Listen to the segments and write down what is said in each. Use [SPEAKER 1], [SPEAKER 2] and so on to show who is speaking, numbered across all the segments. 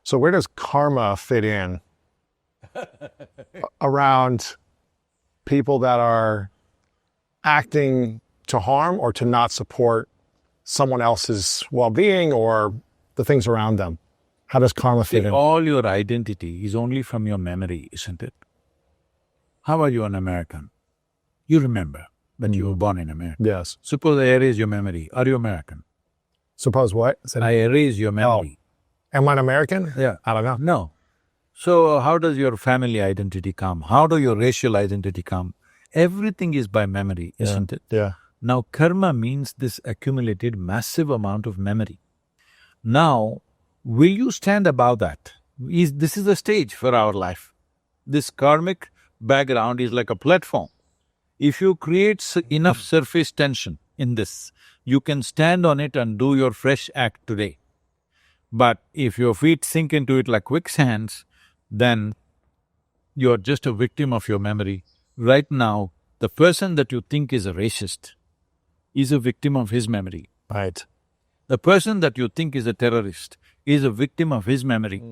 [SPEAKER 1] So where does karma fit in around people that are acting to harm or to not support someone else's well-being or the things around them? How does karma fit in?
[SPEAKER 2] All your identity is only from your memory, isn't it? How are you an American? You remember that you were born in America.
[SPEAKER 1] Yes.
[SPEAKER 2] Suppose I erase your memory. Are you American?
[SPEAKER 1] Suppose what?
[SPEAKER 2] I erase your memory.
[SPEAKER 1] Am I an American?
[SPEAKER 2] Yeah.
[SPEAKER 1] I don't know.
[SPEAKER 2] No. So how does your family identity come? How do your racial identity come? Everything is by memory, isn't it?
[SPEAKER 1] Yeah.
[SPEAKER 2] Now karma means this accumulated massive amount of memory. Now, will you stand above that? This is a stage for our life. This karmic background is like a platform. If you create enough surface tension in this, you can stand on it and do your fresh act today. But if your feet sink into it like quicksands, then you're just a victim of your memory. Right now, the person that you think is a racist is a victim of his memory.
[SPEAKER 1] Right.
[SPEAKER 2] The person that you think is a terrorist is a victim of his memory.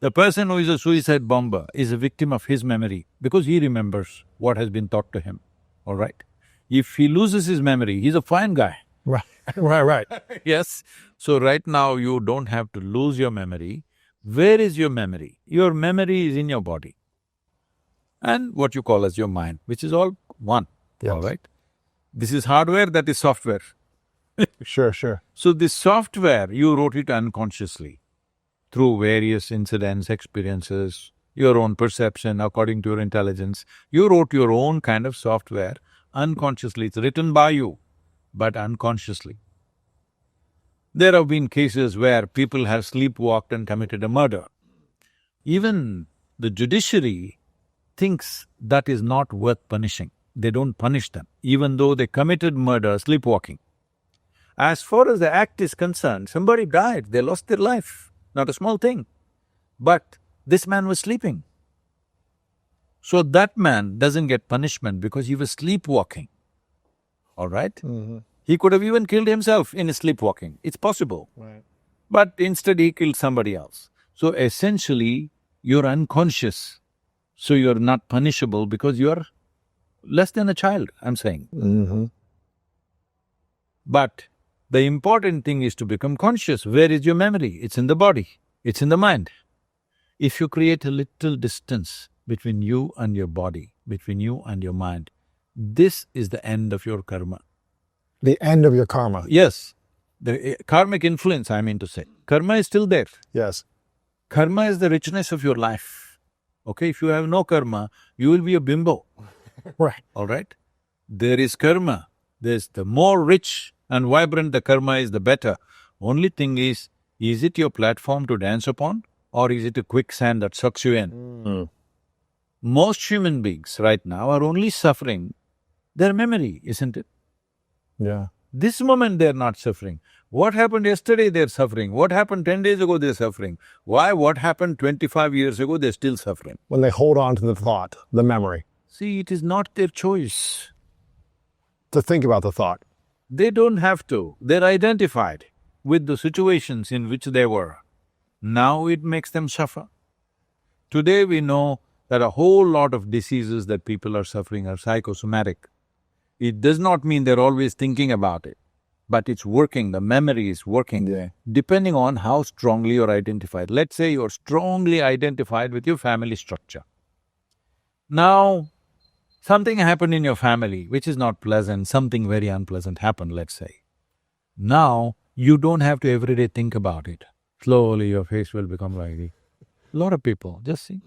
[SPEAKER 2] The person who is a suicide bomber is a victim of his memory because he remembers what has been taught to him, all right? If he loses his memory, he's a fine guy.
[SPEAKER 1] Right. Right.
[SPEAKER 2] Yes. So right now you don't have to lose your memory. Where is your memory? Your memory is in your body and what you call as your mind, which is all one,
[SPEAKER 1] Yes.
[SPEAKER 2] all right? This is hardware, that is software.
[SPEAKER 1] Sure.
[SPEAKER 2] So this software, you wrote it unconsciously through various incidents, experiences, your own perception according to your intelligence. You wrote your own kind of software unconsciously. It's written by you, but unconsciously. There have been cases where people have sleepwalked and committed a murder. Even the judiciary thinks that is not worth punishing. They don't punish them, even though they committed murder sleepwalking. As far as the act is concerned, somebody died, they lost their life, not a small thing. But this man was sleeping. So that man doesn't get punishment because he was sleepwalking, all right? He could have even killed himself in his sleepwalking, it's possible.
[SPEAKER 1] Right.
[SPEAKER 2] But instead he killed somebody else. So essentially, you're unconscious, so you're not punishable because you're less than a child, I'm saying. But the important thing is to become conscious. Where is your memory? It's in the body, it's in the mind. If you create a little distance between you and your body, between you and your mind, this is the end of your karma.
[SPEAKER 1] The end of your karma.
[SPEAKER 2] Yes, the karmic influence, I mean to say. Karma is still there.
[SPEAKER 1] Yes.
[SPEAKER 2] Karma is the richness of your life. Okay, if you have no karma, you will be a bimbo,
[SPEAKER 1] Right.
[SPEAKER 2] all right? There is karma. There's the more rich and vibrant the karma is, the better. Only thing is it your platform to dance upon or is it a quicksand that sucks you in? Most human beings right now are only suffering their memory, isn't it?
[SPEAKER 1] Yeah.
[SPEAKER 2] This moment they're not suffering. What happened yesterday, they're suffering. What happened 10 days ago, they're suffering. Why? What happened 25 years ago, they're still suffering.
[SPEAKER 1] When they hold on to the thought, the memory,
[SPEAKER 2] See, it is not their choice.
[SPEAKER 1] to think about the thought.
[SPEAKER 2] They don't have to. They're identified with the situations in which they were. Now it makes them suffer. Today we know that a whole lot of diseases that people are suffering are psychosomatic. It does not mean they're always thinking about it, but it's working, the memory is working.
[SPEAKER 1] Yeah.
[SPEAKER 2] Depending on how strongly you're identified. Let's say you're strongly identified with your family structure. Now, something happened in your family which is not pleasant, something very unpleasant happened, let's say. Now, you don't have to every day think about it. Slowly your face will become like this. A lot of people, just see.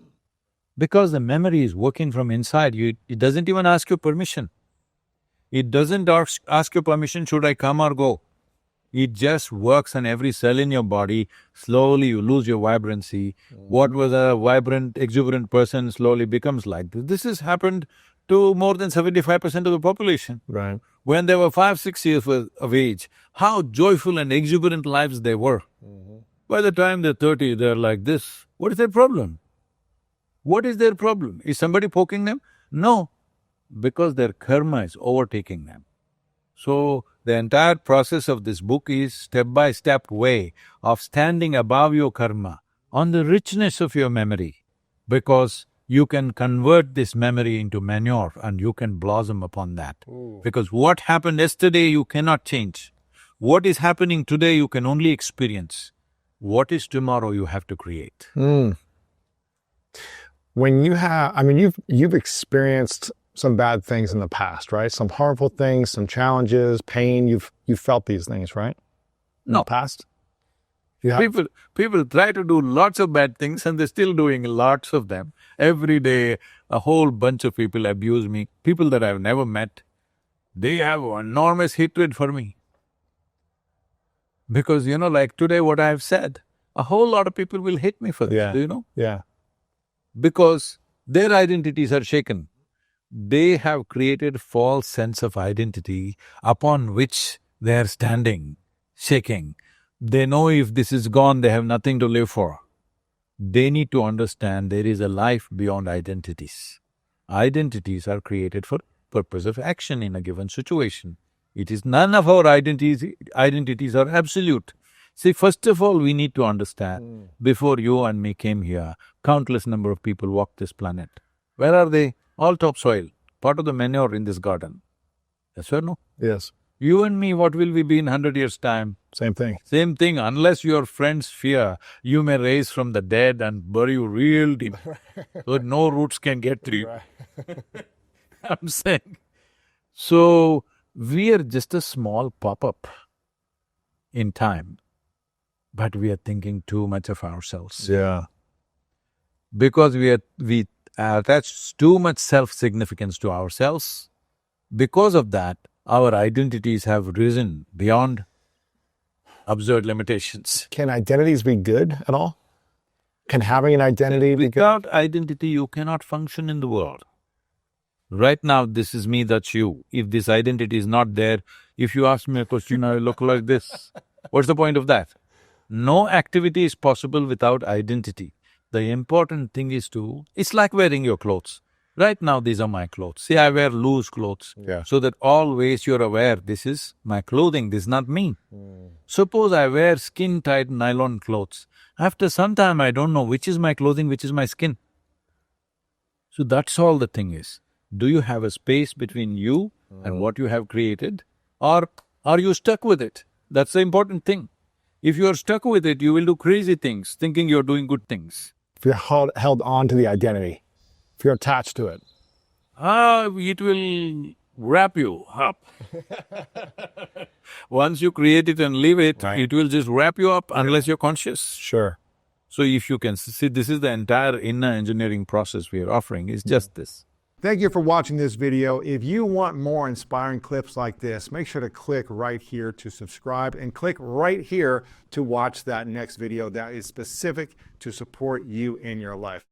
[SPEAKER 2] Because the memory is working from inside you, it doesn't even ask you permission. It doesn't ask you permission, should I come or go? It just works on every cell in your body. Slowly you lose your vibrancy. What was a vibrant, exuberant person slowly becomes like this. This has happened to more than 75% of the population.
[SPEAKER 1] Right.
[SPEAKER 2] When they were 5-6 years of age, how joyful and exuberant lives they were. By the time they're 30, they're like this. What is their problem? What is their problem? Is somebody poking them? No, because their karma is overtaking them. So, the entire process of this book is step-by-step way of standing above your karma, on the richness of your memory, because you can convert this memory into manure and you can blossom upon that. Because what happened yesterday you cannot change. What is happening today you can only experience. What is tomorrow you have to create.
[SPEAKER 1] When you have, I mean, you've experienced some bad things in the past, right? Some harmful things, some challenges, pain. You've felt these things, right? In
[SPEAKER 2] No.
[SPEAKER 1] the past? You have?
[SPEAKER 2] People try to do lots of bad things and they're still doing lots of them. Every day, a whole bunch of people abuse me. People that I've never met, they have enormous hatred for me. Because, like today what I've said, a whole lot of people will hate me for this, do you know?
[SPEAKER 1] Yeah.
[SPEAKER 2] Because their identities are shaken. They have created false sense of identity upon which they are standing, shaking. They know if this is gone, they have nothing to live for. They need to understand there is a life beyond identities. Identities are created for purpose of action in a given situation. It is none of our identities are absolute. See, first of all, we need to understand, before you and me came here, countless number of people walked this planet. Where are they? All topsoil, part of the manure in this garden. Yes or no?
[SPEAKER 1] Yes.
[SPEAKER 2] You and me, what will we be in 100 years' time?
[SPEAKER 1] Same thing.
[SPEAKER 2] Same thing, unless your friends fear, you may rise from the dead and bury you real deep, so no roots can get to you. I'm saying. So, we are just a small pop-up in time, but we are thinking too much of ourselves.
[SPEAKER 1] Yeah.
[SPEAKER 2] Because we attach too much self-significance to ourselves. Because of that, our identities have risen beyond absurd limitations.
[SPEAKER 1] Can identities be good at all? Can having an identity be good?
[SPEAKER 2] Without identity, you cannot function in the world. Right now, this is me, that's you. If this identity is not there, if you ask me a question, I look like this. What's the point of that? No activity is possible without identity. The important thing is it's like wearing your clothes. Right now, these are my clothes. See, I wear loose clothes.
[SPEAKER 1] Yeah.
[SPEAKER 2] So that always you're aware, this is my clothing, this is not me. Suppose I wear skin-tight nylon clothes. After some time, I don't know which is my clothing, which is my skin. So that's all the thing is. Do you have a space between you and what you have created, or are you stuck with it? That's the important thing. If you are stuck with it, you will do crazy things, thinking you're doing good things.
[SPEAKER 1] If you're held on to the identity, if you're attached to it.
[SPEAKER 2] It will wrap you up. Once you create it and leave it,
[SPEAKER 1] Right.
[SPEAKER 2] it will just wrap you up unless you're conscious.
[SPEAKER 1] Sure.
[SPEAKER 2] So if you can see, this is the entire inner engineering process we are offering, is just this.
[SPEAKER 1] Thank you for watching this video. If you want more inspiring clips like this, make sure to click right here to subscribe and click right here to watch that next video that is specific to support you in your life.